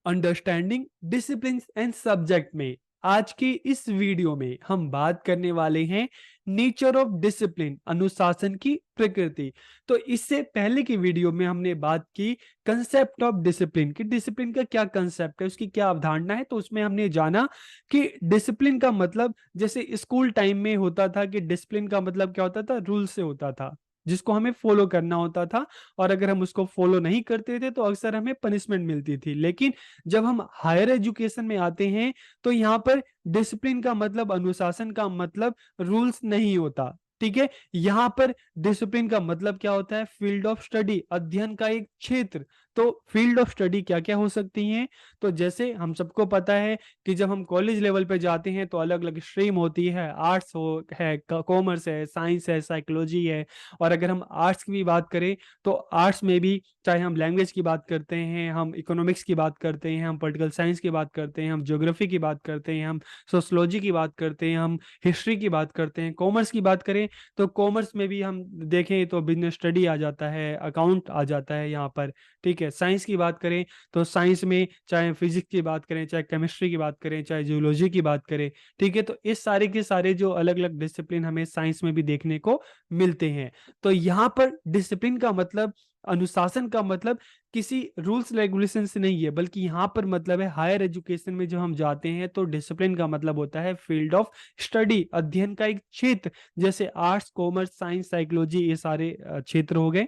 Understanding discipline and subject में आज की इस वीडियो में हम बात करने वाले हैं नेचर ऑफ डिसिप्लिन, अनुशासन की प्रकृति। तो इससे पहले की वीडियो में हमने बात की कंसेप्ट ऑफ डिसिप्लिन की, डिसिप्लिन का क्या कंसेप्ट है, उसकी क्या अवधारणा है। तो उसमें हमने जाना कि डिसिप्लिन का मतलब जैसे स्कूल टाइम में होता था कि डिसिप्लिन का मतलब क्या होता था, रूल से होता था जिसको हमें फॉलो करना होता था, और अगर हम उसको फॉलो नहीं करते थे तो अक्सर हमें पनिशमेंट मिलती थी। लेकिन जब हम हायर एजुकेशन में आते हैं तो यहाँ पर डिसिप्लिन का मतलब, अनुशासन का मतलब रूल्स नहीं होता। ठीक है, यहाँ पर डिसिप्लिन का मतलब क्या होता है, फील्ड ऑफ स्टडी, अध्ययन का एक क्षेत्र। तो फील्ड ऑफ स्टडी क्या क्या हो सकती हैं, तो जैसे हम सबको पता है कि जब हम कॉलेज लेवल पे जाते हैं तो अलग अलग स्ट्रीम होती है, आर्ट्स हो है, कॉमर्स है, साइंस है, साइकोलॉजी है। और अगर हम आर्ट्स की भी बात करें तो आर्ट्स में भी चाहे हम लैंग्वेज की बात करते हैं, हम इकोनॉमिक्स की बात करते हैं, हम पॉलिटिकल साइंस की बात करते हैं, हम ज्योग्राफी की बात करते हैं, हम सोशोलॉजी की बात करते हैं, हम हिस्ट्री की बात करते हैं। कॉमर्स की बात करें तो कॉमर्स में भी हम देखें तो बिजनेस स्टडी आ जाता है, अकाउंट आ जाता है यहाँ पर। ठीक है, साइंस की बात करें तो साइंस में चाहे फिजिक्स की बात करें, चाहे केमिस्ट्री की बात करें, चाहे जियोलॉजी की बात करें। ठीक है, तो इस सारे के सारे जो अलग अलग डिसिप्लिन हमें साइंस में भी देखने को मिलते हैं। तो यहाँ पर डिसिप्लिन का मतलब, अनुशासन का मतलब किसी रूल्स रेगुलेशन से नहीं है, बल्कि यहाँ पर मतलब है हायर एजुकेशन में जो हम जाते हैं तो डिसिप्लिन का मतलब होता है फील्ड ऑफ स्टडी, अध्ययन का एक क्षेत्र। जैसे आर्ट्स, कॉमर्स, साइंस, साइकोलॉजी, ये सारे क्षेत्र हो गए।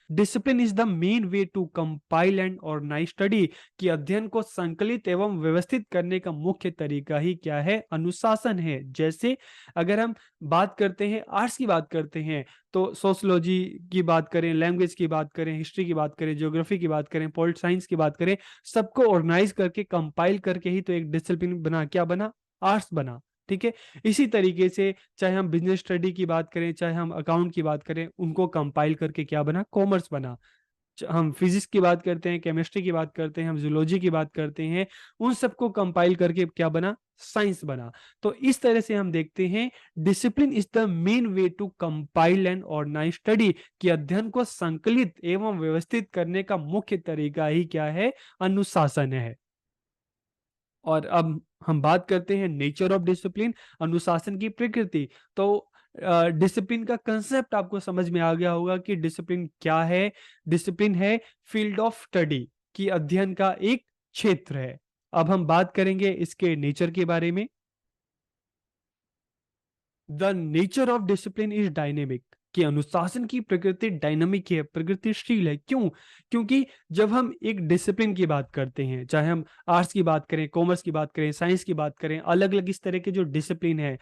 Discipline is the main way to compile and organise study, कि अध्ययन को संकलित एवं व्यवस्थित करने का मुख्य तरीका ही क्या है, अनुशासन है। जैसे अगर हम बात करते हैं, आर्ट्स की बात करते हैं तो सोशोलॉजी की बात करें, लैंग्वेज की बात करें, हिस्ट्री की बात करें, ज्योग्राफी की बात करें, पॉलिट साइंस की बात करें, सबको ऑर्गेनाइज करके कंपाइल करके ही तो एक डिसिप्लिन बना, क्या बना, आर्ट्स बना। ठीक है, इसी तरीके से चाहे हम बिजनेस स्टडी की बात करें, चाहे हम अकाउंट की बात करें, उनको कंपाइल करके क्या बना, कॉमर्स बना। हम फिजिक्स की बात करते हैं, केमिस्ट्री की बात करते हैं, हम जूलॉजी की बात करते हैं, उन सबको कंपाइल करके क्या बना, साइंस बना। तो इस तरह से हम देखते हैं discipline is the main way to compile and organise study, कि अध्ययन को संकलित एवं व्यवस्थित करने का मुख्य तरीका ही क्या है, अनुशासन है। और अब हम बात करते हैं नेचर ऑफ डिसिप्लिन, अनुशासन की प्रकृति। तो डिसिप्लिन का कंसेप्ट आपको समझ में आ गया होगा कि डिसिप्लिन क्या है। डिसिप्लिन है फील्ड ऑफ स्टडी, कि अध्ययन का एक क्षेत्र है। अब हम बात करेंगे इसके नेचर के बारे में। The nature of discipline is dynamic, कि अनुशासन की प्रकृति डायनामिक है, प्रगतिशील है। क्यों? क्योंकि जब हम एक डिसिप्लिन की बात करते हैं, चाहे हम आर्ट्स की बात करें, कॉमर्स की बात करें, साइंस की बात करें, अलग अलग इस तरह के जो डिसिप्लिन है,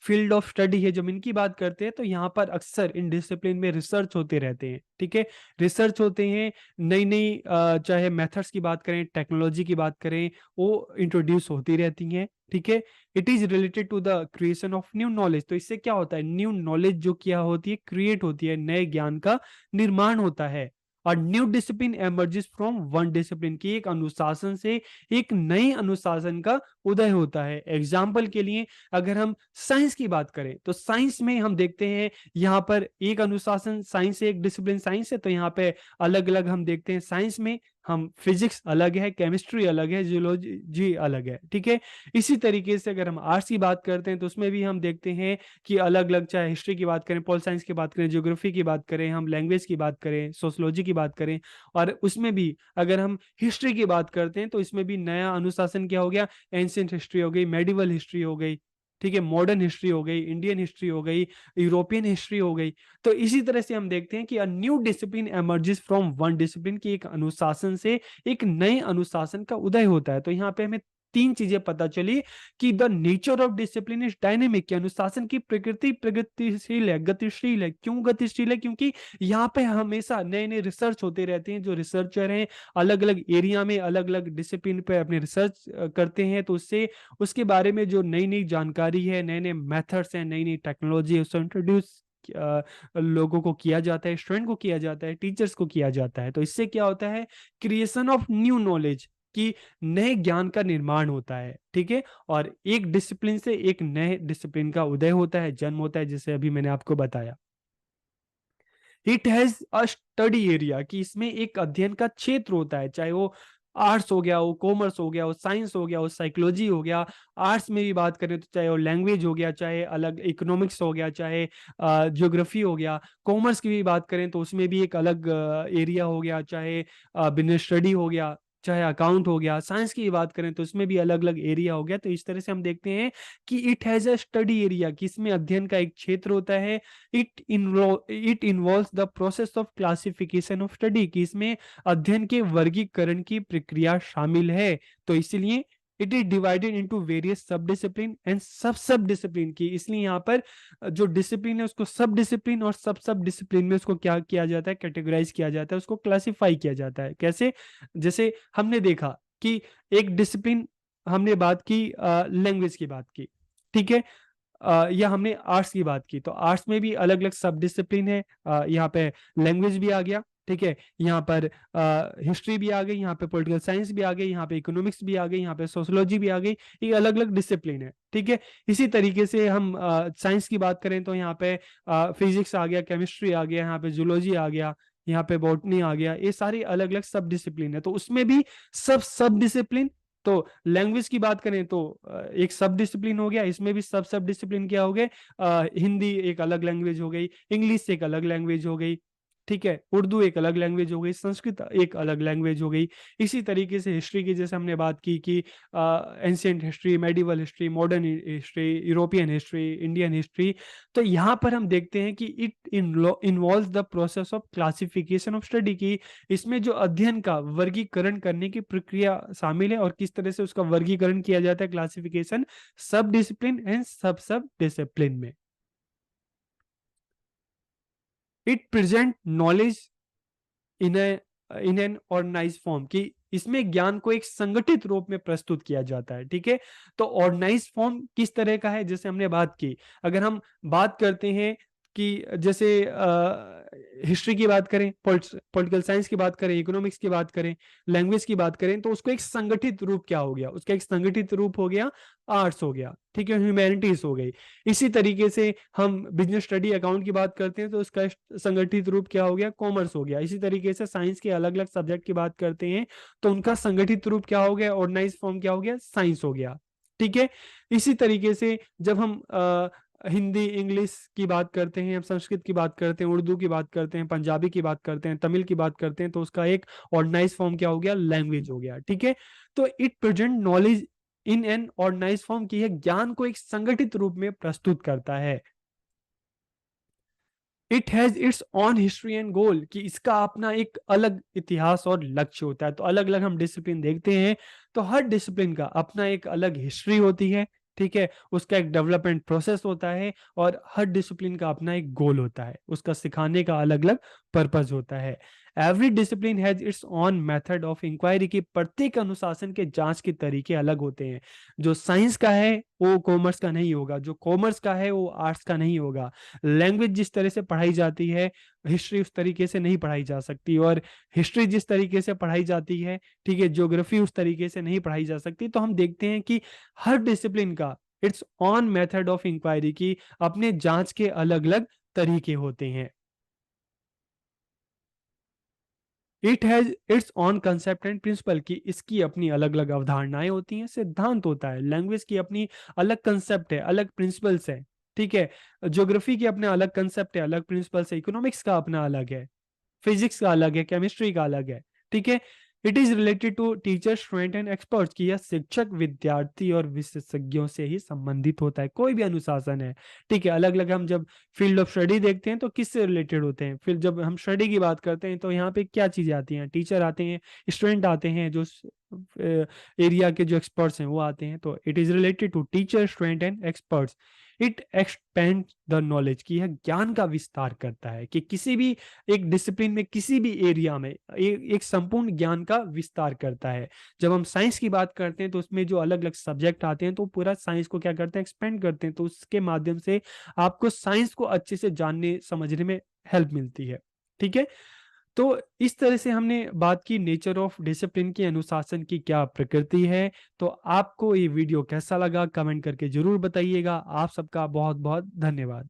फील्ड ऑफ स्टडी है, जब इनकी बात करते हैं तो यहाँ पर अक्सर इन डिसिप्लिन में रिसर्च होते रहते हैं। ठीक है, रिसर्च होते हैं, नई नई चाहे मेथड्स की बात करें, टेक्नोलॉजी की बात करें, वो इंट्रोड्यूस होती रहती हैं। ठीक है, it is related to the creation of new knowledge. तो इससे क्या होता है, न्यू नॉलेज जो क्या होती है, क्रिएट होती है, नए ज्ञान का निर्माण होता है। और new discipline emerges from one discipline, की एक अनुशासन से एक नई अनुशासन का उदय होता है। एग्जाम्पल के लिए अगर हम साइंस की बात करें तो साइंस में हम देखते हैं यहाँ पर एक अनुशासन, साइंस से एक डिसिप्लिन साइंस है, तो यहाँ पे अलग अलग हम देखते हैं। साइंस में हम फिजिक्स अलग है, केमिस्ट्री अलग है, जियोलॉजी अलग है। ठीक है, इसी तरीके से अगर हम आर्ट्स की बात करते हैं तो उसमें भी हम देखते हैं कि अलग अलग, चाहे हिस्ट्री की बात करें, पॉल साइंस की बात करें, ज्योग्राफी की बात करें, हम लैंग्वेज की बात करें, सोशोलॉजी की बात करें, और उसमें भी अगर हम हिस्ट्री की बात करते हैं तो इसमें भी नया अनुशासन क्या हो गया, एंशियंट हिस्ट्री हो गई, मेडिवल हिस्ट्री हो गई। ठीक है, मॉडर्न हिस्ट्री हो गई, इंडियन हिस्ट्री हो गई, यूरोपियन हिस्ट्री हो गई। तो इसी तरह से हम देखते हैं कि a new discipline emerges from one discipline, की एक अनुशासन से एक नए अनुशासन का उदय होता है। तो यहाँ पे हमें तीन चीजें पता चली कि the nature of discipline is dynamic, कि अनुशासन की प्रकृति प्रगतिशील है, गतिशील है। क्यों गतिशील है? क्योंकि यहाँ पे हमेशा नए नए रिसर्च होते रहते हैं। जो रिसर्चर हैं अलग अलग एरिया में, अलग अलग डिसिप्लिन पे अपने रिसर्च करते हैं, तो उससे उसके बारे में जो नई नई जानकारी है, नए नए मेथड्स हैं, नई नई टेक्नोलॉजी है, उसको इंट्रोड्यूस लोगों को किया जाता है, स्टूडेंट को किया जाता है, टीचर्स को किया जाता है। तो इससे क्या होता है, क्रिएशन ऑफ न्यू नॉलेज, कि नए ज्ञान का निर्माण होता है। ठीक है, और एक डिसिप्लिन से एक नए डिसिप्लिन का उदय होता है, जन्म होता है, जैसे अभी मैंने आपको बताया। It has a study area, कि इसमें एक अध्ययन का क्षेत्र होता है, चाहे वो आर्ट्स हो गया, वो कॉमर्स हो गया, वो साइंस हो गया, वो साइकोलॉजी हो गया। आर्ट्स में भी बात करें तो चाहे वो लैंग्वेज हो गया, चाहे अलग इकोनॉमिक्स हो गया, चाहे ज्योग्राफी हो गया। कॉमर्स की भी बात करें तो उसमें भी एक अलग एरिया हो गया, चाहे बिजनेस स्टडी हो गया, चाहे अकाउंट हो गया। साइंस की बात करें तो उसमें भी अलग अलग एरिया हो गया। तो इस तरह से हम देखते हैं कि it has a study area, कि इसमें अध्ययन का एक क्षेत्र होता है। It involves the process of classification of study, कि इसमें अध्ययन के वर्गीकरण की प्रक्रिया शामिल है। तो इसलिए it is divided into various सब डिसिप्लिन एंड सब डिसिप्लिन की, इसलिए यहाँ पर जो डिसिप्लिन है उसको सब डिसिप्लिन और सब डिसिप्लिन में उसको क्या किया जाता है, कैटेगराइज किया जाता है, उसको क्लासिफाई किया जाता है। कैसे? जैसे हमने देखा कि एक डिसिप्लिन, हमने बात की लैंग्वेज की बात की, ठीक है, या हमने आर्ट्स की बात की, तो आर्ट्स में भी अलग अलग सब डिसिप्लिन है। यहाँ पे लैंग्वेज भी आ गया, ठीक है, यहाँ पर हिस्ट्री भी आ गई, यहाँ पे पॉलिटिकल साइंस भी आ गई, यहाँ पे इकोनॉमिक्स भी आ गई, यहाँ पे सोशोलॉजी भी आ गई। ये अलग अलग डिसिप्लिन है, ठीक है। इसी तरीके से हम साइंस की बात करें तो यहाँ पे फिजिक्स आ गया, केमिस्ट्री आ गया, यहाँ पे जूलॉजी आ गया, यहाँ पे बॉटनी आ गया। ये सारी अलग अलग सब डिसिप्लिन है। तो उसमें भी सब डिसिप्लिन। तो लैंग्वेज की बात करें तो एक सब डिसिप्लिन हो गया, इसमें भी सब डिसिप्लिन क्या हो गए, हिंदी एक अलग लैंग्वेज हो गई, इंग्लिश एक अलग लैंग्वेज हो गई, ठीक है, उर्दू एक अलग लैंग्वेज हो गई, संस्कृत एक अलग लैंग्वेज हो गई। इसी तरीके से हिस्ट्री की जैसे हमने बात की कि ancient history, medieval history, modern history, European history, Indian history. तो यहाँ पर हम देखते हैं कि it involve the process of classification of study, की इसमें जो अध्ययन का वर्गीकरण करने की प्रक्रिया शामिल है, और किस तरह से उसका वर्गीकरण किया जाता है, classification, sub discipline and sub discipline में। It present knowledge in in an organise form, की इसमें ज्ञान को एक संगठित रूप में प्रस्तुत किया जाता है, ठीक है। तो ऑर्गेनाइज फॉर्म किस तरह का है, जैसे हमने बात की, अगर हम बात करते हैं कि जैसे हिस्ट्री की बात करें, पॉलिटिकल साइंस की बात करें, इकोनॉमिक्स की बात करें, लैंग्वेज की बात करें, तो उसको एक संगठित रूप क्या हो गया, उसका एक संगठित रूप हो गया आर्ट्स हो गया, ठीक है, ह्यूमैनिटीज हो गई। इसी तरीके से हम बिजनेस स्टडी अकाउंट की बात करते हैं तो उसका संगठित रूप क्या हो गया, कॉमर्स हो गया। इसी तरीके से साइंस के अलग अलग सब्जेक्ट की बात करते हैं तो उनका संगठित रूप क्या हो गया, ऑर्गेनाइज फॉर्म क्या हो गया, साइंस हो गया, ठीक है। इसी तरीके से जब हम हिंदी इंग्लिश की बात करते हैं, हम संस्कृत की बात करते हैं, उर्दू की बात करते हैं, पंजाबी की बात करते हैं, तमिल की बात करते हैं, तो उसका एक ऑर्गेनाइज फॉर्म क्या हो गया, लैंग्वेज हो गया, ठीक है। तो it present knowledge in an organise form, की है ज्ञान को एक संगठित रूप में प्रस्तुत करता है। It has its on history and goal, कि इसका अपना एक अलग इतिहास और लक्ष्य होता है। तो अलग अलग हम डिसिप्लिन देखते हैं तो हर डिसिप्लिन का अपना एक अलग हिस्ट्री होती है, ठीक है, उसका एक डेवलपमेंट प्रोसेस होता है, और हर डिसिप्लिन का अपना एक गोल होता है, उसका सिखाने का अलग अलग पर्पज होता है। Every discipline has its own method of inquiry, की प्रत्येक अनुशासन के जांच के तरीके अलग होते हैं। जो साइंस का है वो कॉमर्स का नहीं होगा, जो कॉमर्स का है वो आर्ट्स का नहीं होगा। लैंग्वेज जिस तरह से पढ़ाई जाती है, हिस्ट्री उस तरीके से नहीं पढ़ाई जा सकती, और हिस्ट्री जिस तरीके से पढ़ाई जाती है, ठीक है, ज्योग्राफी उस तरीके से नहीं पढ़ाई जा सकती। तो हम देखते हैं कि हर डिसिप्लिन का its own method of inquiry, की अपने जांच के अलग अलग तरीके होते हैं। It has its own concept and principle, की इसकी अपनी अलग अलग अवधारणाएं होती हैं, सिद्धांत होता है। लैंग्वेज की अपनी अलग कंसेप्ट है, अलग प्रिंसिपल्स है, ठीक है। ज्योग्राफी के अपने अलग कंसेप्ट है, अलग प्रिंसिपल्स है। इकोनॉमिक्स का अपना अलग है, फिजिक्स का अलग है, केमिस्ट्री का अलग है, ठीक है। It is related to teacher, student and experts, की यह शिक्षक, विद्यार्थी और विशेषज्ञों से ही संबंधित होता है। कोई भी अनुशासन है, ठीक है, अलग अलग हम जब फील्ड ऑफ स्टडी देखते हैं तो किससे रिलेटेड होते हैं। फिर जब हम स्टडी की बात करते हैं तो यहाँ पे क्या चीजें आती हैं, टीचर आते हैं, स्टूडेंट आते हैं, जो एरिया के जो एक्सपर्ट्स हैं वो आते हैं। तो it is related to teacher, student and experts. It expand the knowledge, की यह ज्ञान का विस्तार करता है, कि किसी भी एक डिसिप्लिन में, किसी भी एरिया में एक संपूर्ण ज्ञान का विस्तार करता है। जब हम साइंस की बात करते हैं तो उसमें जो अलग अलग सब्जेक्ट आते हैं तो पूरा साइंस को क्या करते हैं, एक्सपेंड करते हैं। तो उसके माध्यम से आपको साइंस को अच्छे से जानने समझने में हेल्प मिलती है, ठीक है। तो इस तरह से हमने बात की नेचर ऑफ डिसिप्लिन की, अनुशासन की क्या प्रकृति है। तो आपको ये वीडियो कैसा लगा कमेंट करके जरूर बताइएगा। आप सबका बहुत बहुत धन्यवाद।